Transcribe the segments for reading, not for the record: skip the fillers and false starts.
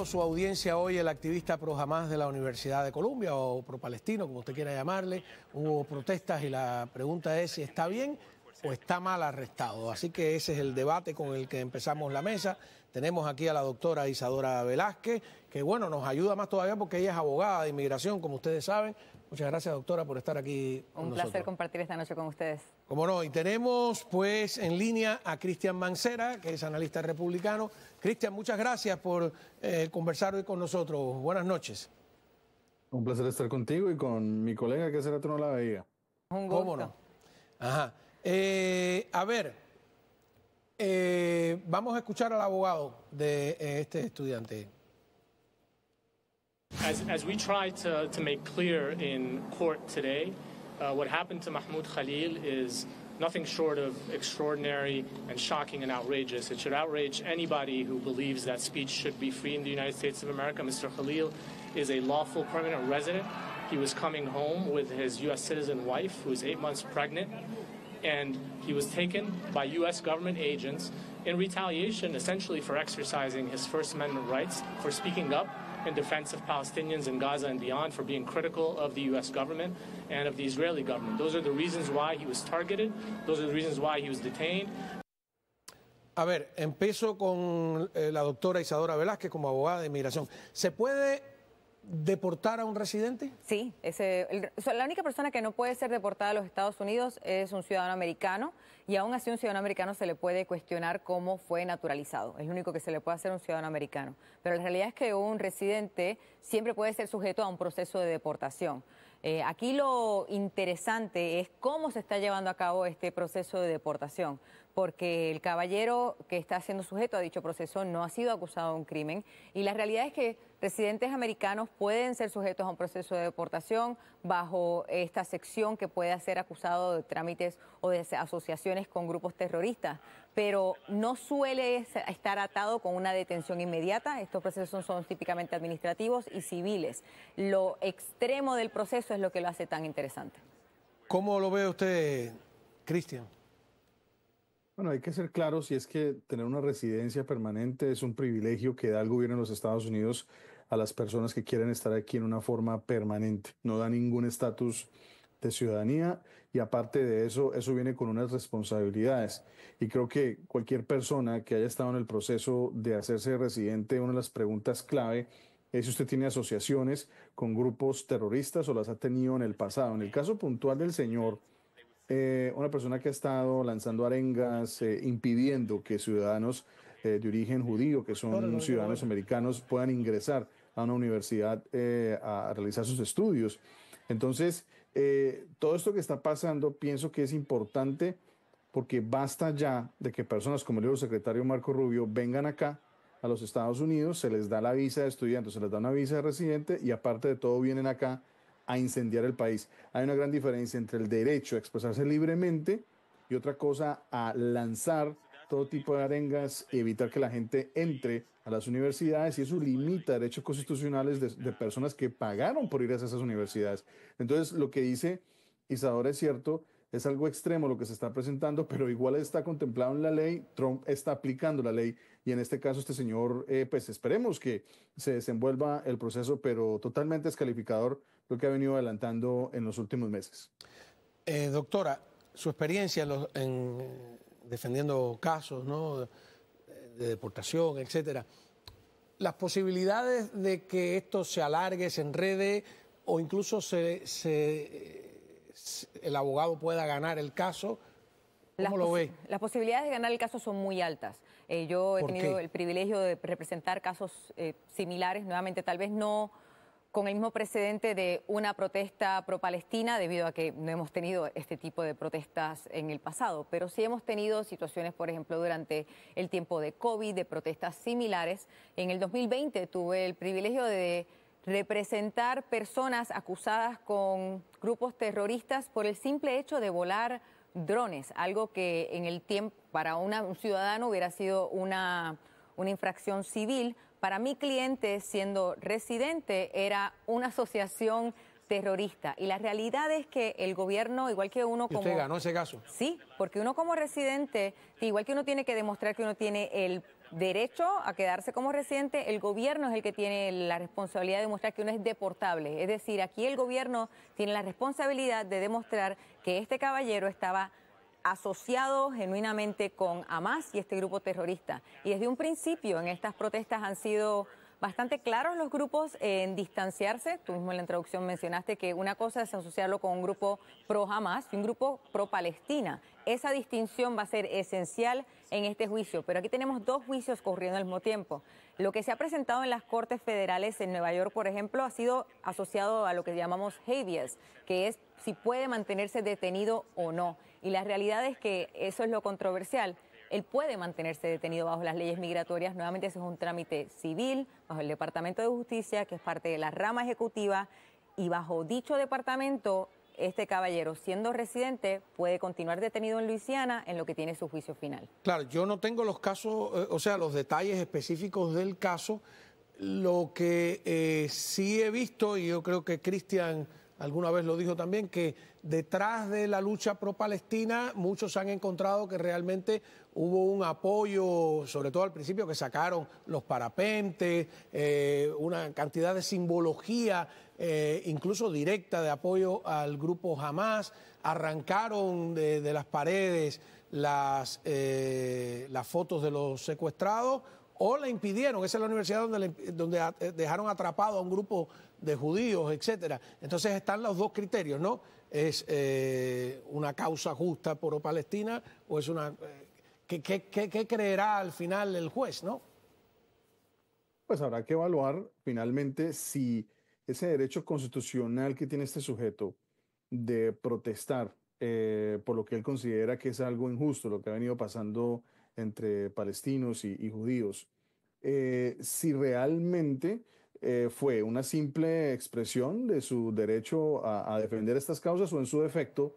Su audiencia hoy el activista pro Hamas de la Universidad de Columbia o pro palestino, como usted quiera llamarle. Hubo protestas y la pregunta es si está bien o está mal arrestado. Así que ese es el debate con el que empezamos la mesa. Tenemos aquí a la doctora Isadora Velázquez, que bueno, nos ayuda más todavía porque ella es abogada de inmigración, como ustedes saben. Muchas gracias, doctora, por estar aquí con nosotros. Un placer compartir esta noche con ustedes. Como no, y tenemos pues en línea a Cristian Mancera, que es analista republicano. Cristian, muchas gracias por conversar hoy con nosotros. Buenas noches. Un placer estar contigo y con mi colega que hace rato no la veía. Un gusto. ¿Cómo no? Ajá. A ver, vamos a escuchar al abogado de este estudiante. As we try to make clear in court today, what happened to Mahmoud Khalil is nothing short of extraordinary and shocking and outrageous. It should outrage anybody who believes that speech should be free in the United States of America. Mr. Khalil is a lawful permanent resident. He was coming home with his U.S. citizen wife, who is 8 months pregnant, and he was taken by U.S. government agents in retaliation, essentially for exercising his First Amendment rights, for speaking up in defense of Palestinians in Gaza and beyond, for being critical of the U.S. government and of the Israeli government. Those are the reasons why he was targeted. Those are the reasons why he was detained. A ver, empiezo con la doctora Isadora Velázquez como abogada de inmigración. ¿Se puede deportar a un residente? Sí, la única persona que no puede ser deportada a los Estados Unidos es un ciudadano americano, y aún así un ciudadano americano se le puede cuestionar cómo fue naturalizado. Es lo único que se le puede hacer a un ciudadano americano. Pero la realidad es que un residente siempre puede ser sujeto a un proceso de deportación. Aquí lo interesante es cómo se está llevando a cabo este proceso de deportación, porque el caballero que está siendo sujeto a dicho proceso no ha sido acusado de un crimen, y la realidad es que residentes americanos pueden ser sujetos a un proceso de deportación bajo esta sección que puede ser acusado de trámites o de asociaciones con grupos terroristas, pero no suele estar atado con una detención inmediata. Estos procesos son típicamente administrativos y civiles. Lo extremo del proceso es lo que lo hace tan interesante. ¿Cómo lo ve usted, Cristian? Bueno, hay que ser claros, y es que tener una residencia permanente es un privilegio que da el gobierno de los Estados Unidos a las personas que quieren estar aquí en una forma permanente. No da ningún estatus de ciudadanía, y aparte de eso, eso viene con unas responsabilidades. Y creo que cualquier persona que haya estado en el proceso de hacerse residente, una de las preguntas clave es si usted tiene asociaciones con grupos terroristas o las ha tenido en el pasado. En el caso puntual del señor, una persona que ha estado lanzando arengas, impidiendo que ciudadanos de origen judío, que son ciudadanos americanos, puedan ingresar a una universidad a realizar sus estudios. Entonces, todo esto que está pasando pienso que es importante, porque basta ya de que personas como el secretario Marco Rubio vengan acá a los Estados Unidos, se les da la visa de estudiante, se les da una visa de residente, y aparte de todo vienen acá a incendiar el país. Hay una gran diferencia entre el derecho a expresarse libremente y otra cosa a lanzar todo tipo de arengas y evitar que la gente entre a las universidades, y eso limita derechos constitucionales de personas que pagaron por ir a esas universidades. Entonces, lo que dice Isadora es cierto, es algo extremo lo que se está presentando, pero igual está contemplado en la ley. Trump está aplicando la ley, y en este caso este señor, pues esperemos que se desenvuelva el proceso, pero totalmente descalificador lo que ha venido adelantando en los últimos meses. Doctora, su experiencia en defendiendo casos, ¿no?, de deportación, etcétera, las posibilidades de que esto se alargue, se enrede, o incluso el abogado pueda ganar el caso, ¿cómo lo ve? Las posibilidades de ganar el caso son muy altas. Yo he tenido el privilegio de representar casos similares, nuevamente tal vez no con el mismo precedente de una protesta pro-palestina, debido a que no hemos tenido este tipo de protestas en el pasado, pero sí hemos tenido situaciones, por ejemplo, durante el tiempo de COVID, de protestas similares. En el 2020 tuve el privilegio de representar personas acusadas con grupos terroristas por el simple hecho de volar drones, algo que en el tiempo para un ciudadano hubiera sido una infracción civil. Para mi cliente, siendo residente, era una asociación terrorista. Y la realidad es que el gobierno, igual que uno como... ¿Y usted ganó ese caso? Sí, porque uno como residente, igual que uno tiene que demostrar que uno tiene el derecho a quedarse como residente, el gobierno es el que tiene la responsabilidad de demostrar que uno es deportable. Es decir, aquí el gobierno tiene la responsabilidad de demostrar que este caballero estaba asociado genuinamente con Hamás y este grupo terrorista. Y desde un principio en estas protestas han sido bastante claros los grupos en distanciarse. Tú mismo en la introducción mencionaste que una cosa es asociarlo con un grupo pro-Hamás y un grupo pro-Palestina. Esa distinción va a ser esencial en este juicio, pero aquí tenemos dos juicios corriendo al mismo tiempo. Lo que se ha presentado en las Cortes Federales en Nueva York, por ejemplo, ha sido asociado a lo que llamamos habeas, que es si puede mantenerse detenido o no. Y la realidad es que eso es lo controversial. Él puede mantenerse detenido bajo las leyes migratorias. Nuevamente, ese es un trámite civil bajo el Departamento de Justicia, que es parte de la rama ejecutiva, y bajo dicho departamento, este caballero, siendo residente, puede continuar detenido en Luisiana en lo que tiene su juicio final. Claro, yo no tengo los casos, o sea, los detalles específicos del caso. Lo que sí he visto, y yo creo que Cristian alguna vez lo dijo también, que detrás de la lucha pro-Palestina muchos han encontrado que realmente hubo un apoyo, sobre todo al principio, que sacaron los parapentes, una cantidad de simbología, incluso directa, de apoyo al grupo Hamás. Arrancaron de las paredes las fotos de los secuestrados o la impidieron. Esa es la universidad donde dejaron atrapado a un grupo de judíos, etcétera. Entonces están los dos criterios, ¿no? ¿Es una causa justa por Palestina o es una... ¿Qué creerá al final el juez, no? Pues habrá que evaluar finalmente si ese derecho constitucional que tiene este sujeto de protestar por lo que él considera que es algo injusto, lo que ha venido pasando entre palestinos y judíos, si realmente fue una simple expresión de su derecho a defender estas causas o en su defecto,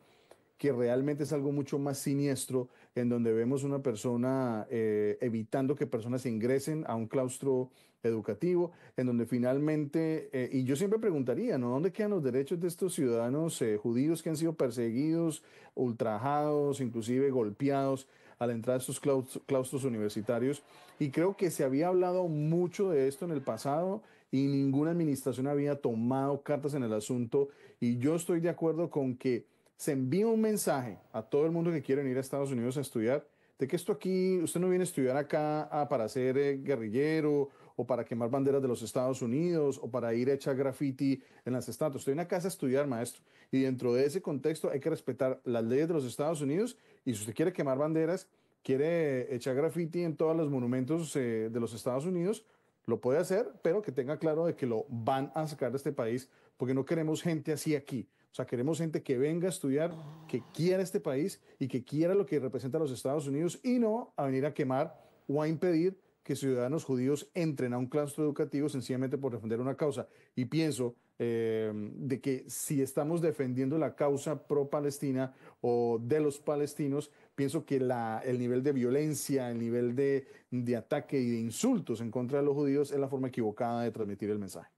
que realmente es algo mucho más siniestro, en donde vemos una persona evitando que personas ingresen a un claustro educativo, en donde finalmente, y yo siempre preguntaría, ¿no? ¿Dónde quedan los derechos de estos ciudadanos judíos que han sido perseguidos, ultrajados, inclusive golpeados a la entrada de estos claustros universitarios? Y creo que se había hablado mucho de esto en el pasado y ninguna administración había tomado cartas en el asunto, y yo estoy de acuerdo con que se envía un mensaje a todo el mundo que quiere ir a Estados Unidos a estudiar, de que esto aquí, usted no viene a estudiar acá para ser guerrillero o para quemar banderas de los Estados Unidos o para ir a echar graffiti en las estatuas. Usted viene a casa a estudiar, maestro. Y dentro de ese contexto hay que respetar las leyes de los Estados Unidos, y si usted quiere quemar banderas, quiere echar graffiti en todos los monumentos de los Estados Unidos, lo puede hacer, pero que tenga claro de que lo van a sacar de este país, porque no queremos gente así aquí. O sea, queremos gente que venga a estudiar, que quiera este país y que quiera lo que representa a los Estados Unidos, y no a venir a quemar o a impedir que ciudadanos judíos entren a un claustro educativo sencillamente por defender una causa. Y pienso de que si estamos defendiendo la causa pro-palestina o de los palestinos, pienso que el nivel de violencia, el nivel de ataque y de insultos en contra de los judíos es la forma equivocada de transmitir el mensaje.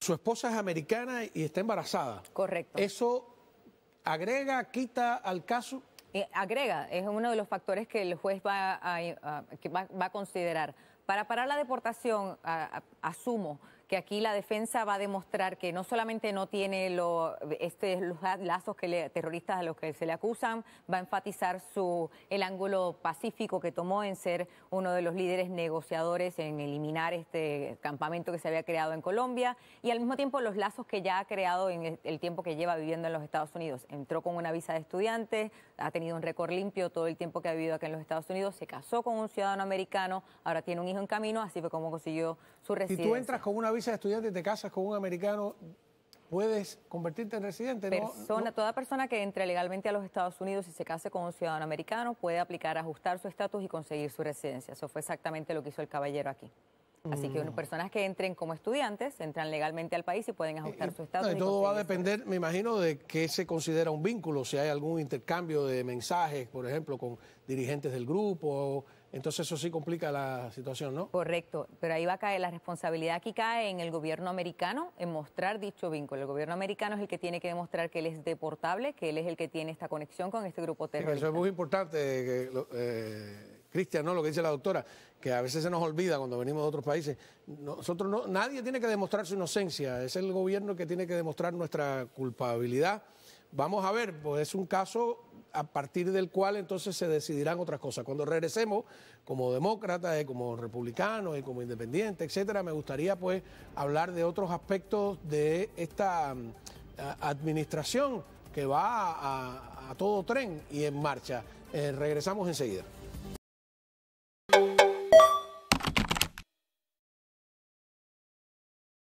Su esposa es americana y está embarazada. Correcto. ¿Eso agrega, quita al caso? Agrega, es uno de los factores que el juez va a considerar. Para parar la deportación, asumo que aquí la defensa va a demostrar que no solamente no tiene los lazos terroristas a los que se le acusan, va a enfatizar el ángulo pacífico que tomó en ser uno de los líderes negociadores en eliminar este campamento que se había creado en Colombia, y al mismo tiempo los lazos que ya ha creado en el tiempo que lleva viviendo en los Estados Unidos. Entró con una visa de estudiante, ha tenido un récord limpio todo el tiempo que ha vivido acá en los Estados Unidos, se casó con un ciudadano americano, ahora tiene un hijo en camino, así fue como consiguió su residencia. Si tú entras con una visa de estudiante y te casas con un americano, ¿puedes convertirte en residente? Toda persona que entre legalmente a los Estados Unidos y se case con un ciudadano americano puede aplicar, ajustar su estatus y conseguir su residencia. Eso fue exactamente lo que hizo el caballero aquí. Así que personas que entren como estudiantes entran legalmente al país y pueden ajustar su estatus. Todo va a depender, me imagino, de qué se considera un vínculo, si hay algún intercambio de mensajes, por ejemplo, con dirigentes del grupo. Entonces eso sí complica la situación, ¿no? Correcto, pero ahí va a caer, la responsabilidad aquí cae en el gobierno americano en mostrar dicho vínculo. El gobierno americano es el que tiene que demostrar que él es deportable, que él es el que tiene esta conexión con este grupo terrorista. Eso es muy importante, Cristian, ¿no? Lo que dice la doctora, que a veces se nos olvida cuando venimos de otros países. Nosotros no, nadie tiene que demostrar su inocencia, es el gobierno que tiene que demostrar nuestra culpabilidad. Vamos a ver, pues es un caso a partir del cual entonces se decidirán otras cosas. Cuando regresemos, como demócratas, como republicanos y como independientes, etcétera, me gustaría pues hablar de otros aspectos de esta administración que va a todo tren y en marcha. Regresamos enseguida.